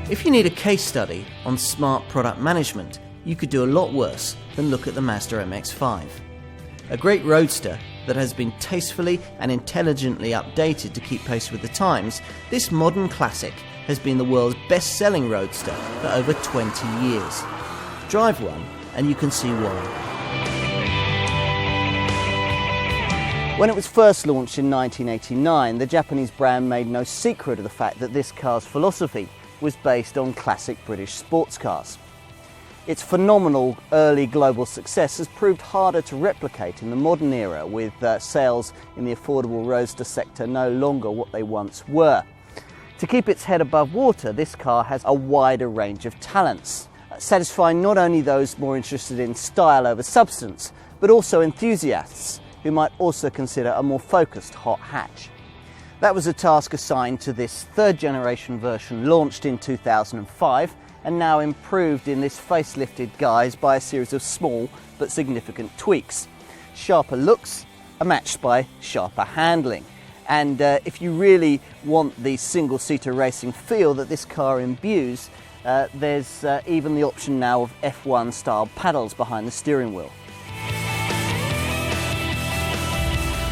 If you need a case study on smart product management, you could do a lot worse than look at the Mazda MX5. A great roadster that has been tastefully and intelligently updated to keep pace with the times, this modern classic has been the world's best-selling roadster for over 20 years. Drive one and you can see why. When it was first launched in 1989, the Japanese brand made no secret of the fact that this car's philosophy was based on classic British sports cars. Its phenomenal early global success has proved harder to replicate in the modern era, with sales in the affordable roadster sector no longer what they once were. To keep its head above water, this car has a wider range of talents, satisfying not only those more interested in style over substance, but also enthusiasts who might also consider a more focused hot hatch. That was a task assigned to this third generation version, launched in 2005 and now improved in this facelifted guise by a series of small but significant tweaks. Sharper looks are matched by sharper handling. And if you really want the single-seater racing feel that this car imbues, there's even the option now of F1 style paddles behind the steering wheel.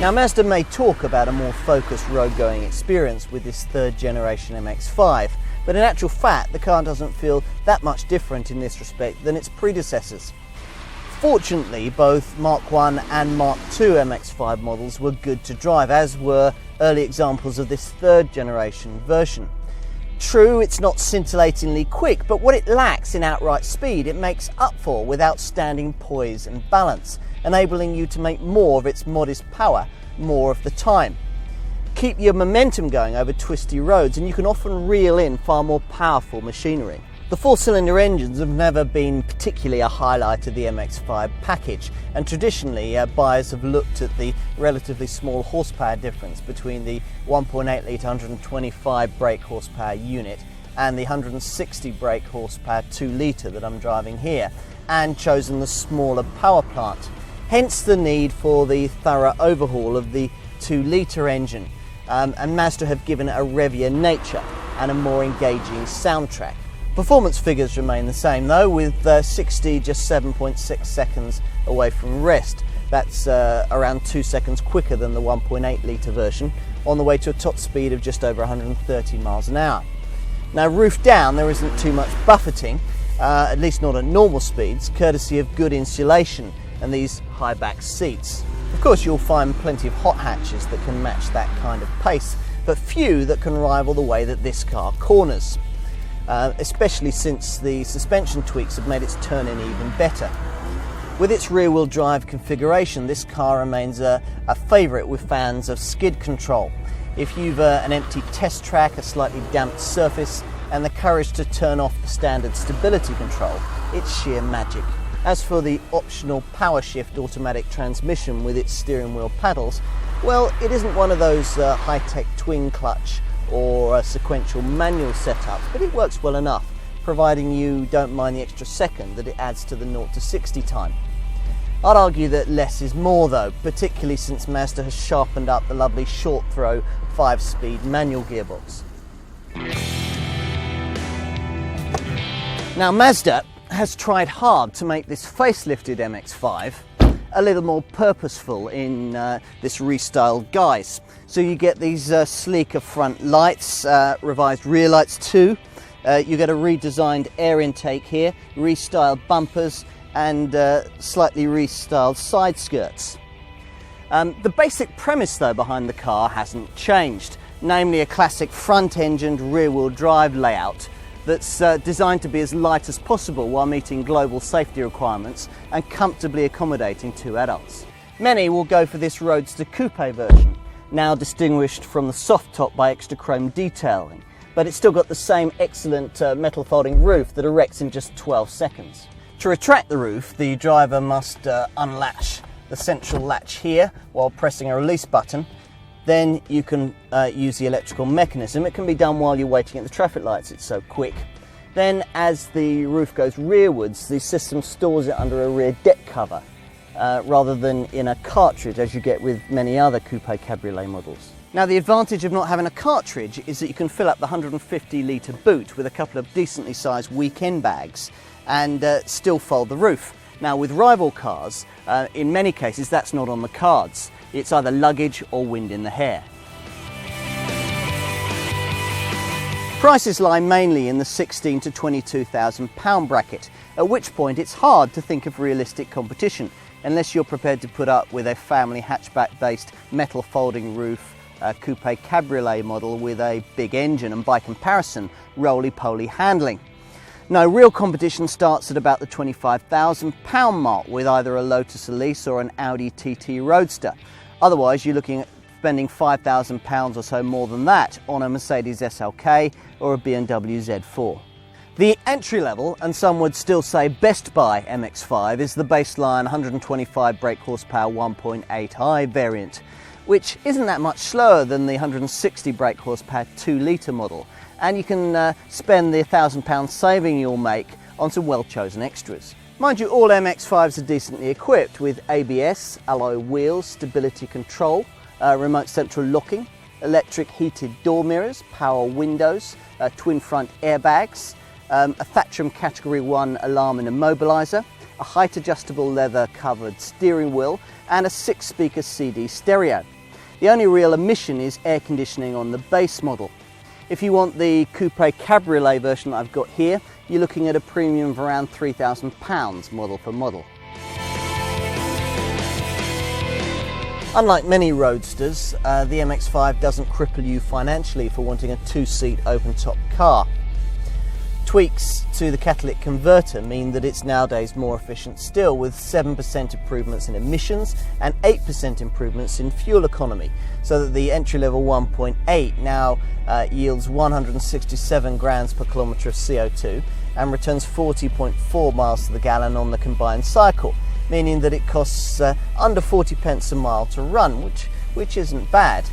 Now, Mazda may talk about a more focused road-going experience with this third generation MX5, but in actual fact the car doesn't feel that much different in this respect than its predecessors. Fortunately, both Mark 1 and Mark 2 MX5 models were good to drive, as were early examples of this third generation version. True, it's not scintillatingly quick, but what it lacks in outright speed it makes up for with outstanding poise and balance, enabling you to make more of its modest power more of the time. Keep your momentum going over twisty roads and you can often reel in far more powerful machinery. The four-cylinder engines have never been particularly a highlight of the MX5 package, and traditionally buyers have looked at the relatively small horsepower difference between the 1.8 litre 125 brake horsepower unit and the 160 brake horsepower 2 litre that I'm driving here, and chosen the smaller power plant. Hence the need for the thorough overhaul of the 2 litre engine, and Mazda have given it a revier nature and a more engaging soundtrack. Performance figures remain the same though, with 60 just 7.6 seconds away from rest. That's around 2 seconds quicker than the 1.8 litre version, on the way to a top speed of just over 130 miles an hour. Now, roof down, there isn't too much buffeting, at least not at normal speeds, courtesy of good insulation and these high back seats. Of course, you'll find plenty of hot hatches that can match that kind of pace, but few that can rival the way that this car corners. Especially since the suspension tweaks have made its turn-in even better. With its rear-wheel drive configuration, this car remains a favourite with fans of skid control. If you've an empty test track, a slightly damped surface, and the courage to turn off the standard stability control, it's sheer magic. As for the optional power shift automatic transmission with its steering wheel paddles, well, it isn't one of those high-tech twin clutch or sequential manual setups, but it works well enough, providing you don't mind the extra second that it adds to the 0 to 60 time. I'd argue that less is more though, particularly since Mazda has sharpened up the lovely short throw 5-speed manual gearbox. Now, Mazda has tried hard to make this facelifted MX5 a little more purposeful in this restyled guise. So you get these sleeker front lights, revised rear lights too. You get a redesigned air intake here, restyled bumpers, and slightly restyled side skirts. The basic premise though behind the car hasn't changed, namely a classic front-engined rear-wheel drive layout that's designed to be as light as possible while meeting global safety requirements and comfortably accommodating 2 adults. Many will go for this Roadster Coupe version, now distinguished from the soft top by extra chrome detailing, but it's still got the same excellent metal folding roof that erects in just 12 seconds. To retract the roof, the driver must unlatch the central latch here while pressing a release button. Then you can use the electrical mechanism. It can be done while you're waiting at the traffic lights, it's so quick. Then as the roof goes rearwards, the system stores it under a rear deck cover rather than in a cartridge as you get with many other coupe cabriolet models. Now, the advantage of not having a cartridge is that you can fill up the 150 litre boot with a couple of decently sized weekend bags and still fold the roof. Now, with rival cars, in many cases that's not on the cards. It's either luggage or wind in the hair. Prices lie mainly in the £16,000 to £22,000 bracket, at which point it's hard to think of realistic competition unless you're prepared to put up with a family hatchback based metal folding roof coupe cabriolet model with a big engine and, by comparison, roly-poly handling. No, real competition starts at about the £25,000 mark with either a Lotus Elise or an Audi TT Roadster. Otherwise, you're looking at spending £5,000 or so more than that on a Mercedes SLK or a BMW Z4. The entry-level, and some would still say best buy MX5 is the baseline 125 brake horsepower 1.8i variant, which isn't that much slower than the 160 brake horsepower 2-litre model, and you can spend the £1,000 saving you'll make on some well-chosen extras. Mind you, all MX5s are decently equipped with ABS, alloy wheels, stability control, remote central locking, electric heated door mirrors, power windows, twin front airbags, a Thatcham Category 1 alarm and immobiliser, a height adjustable leather covered steering wheel and a 6-speaker CD stereo. The only real omission is air conditioning on the base model. If you want the coupe cabriolet version that I've got here, you're looking at a premium of around £3,000 model for model. Unlike many roadsters, the MX5 doesn't cripple you financially for wanting a 2-seat open-top car. Tweaks to the catalytic converter mean that it's nowadays more efficient still, with 7% improvements in emissions and 8% improvements in fuel economy, so that the entry-level 1.8 now yields 167 grams per kilometre of CO2 and returns 40.4 miles to the gallon on the combined cycle, meaning that it costs under 40 pence a mile to run, which isn't bad.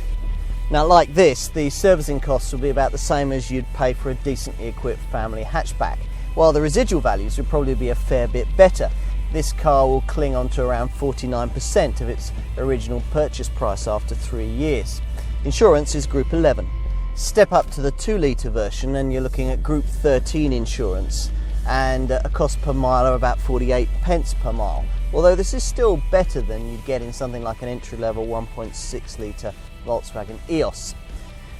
Now, like this, the servicing costs will be about the same as you'd pay for a decently equipped family hatchback, while the residual values would probably be a fair bit better. This car will cling on to around 49% of its original purchase price after 3 years. Insurance is Group 11. Step up to the 2-litre version and you're looking at Group 13 insurance and a cost per mile of about 48 pence per mile, although this is still better than you'd get in something like an entry-level 1.6-litre Volkswagen EOS.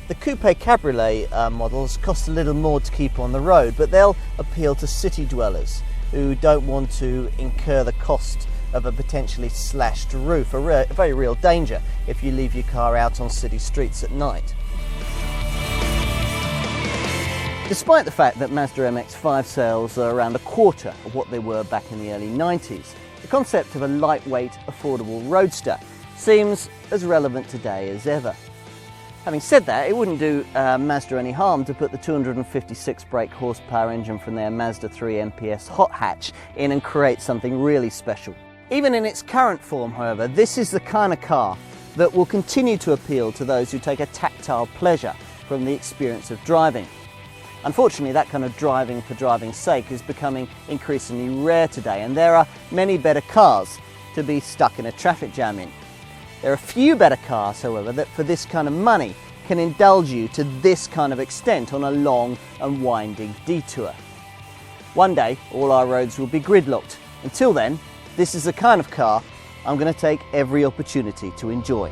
The coupe cabriolet models cost a little more to keep on the road, but they'll appeal to city dwellers who don't want to incur the cost of a potentially slashed roof, a very real danger if you leave your car out on city streets at night. Despite the fact that Mazda MX-5 sales are around a quarter of what they were back in the early 90s, the concept of a lightweight, affordable roadster seems as relevant today as ever. Having said that, it wouldn't do Mazda any harm to put the 256 brake horsepower engine from their Mazda 3 MPS hot hatch in and create something really special. Even in its current form, however, this is the kind of car that will continue to appeal to those who take a tactile pleasure from the experience of driving. Unfortunately, that kind of driving for driving's sake is becoming increasingly rare today, and there are many better cars to be stuck in a traffic jam in. There are a few better cars, however, that for this kind of money can indulge you to this kind of extent on a long and winding detour. One day, all our roads will be gridlocked. Until then, this is the kind of car I'm going to take every opportunity to enjoy.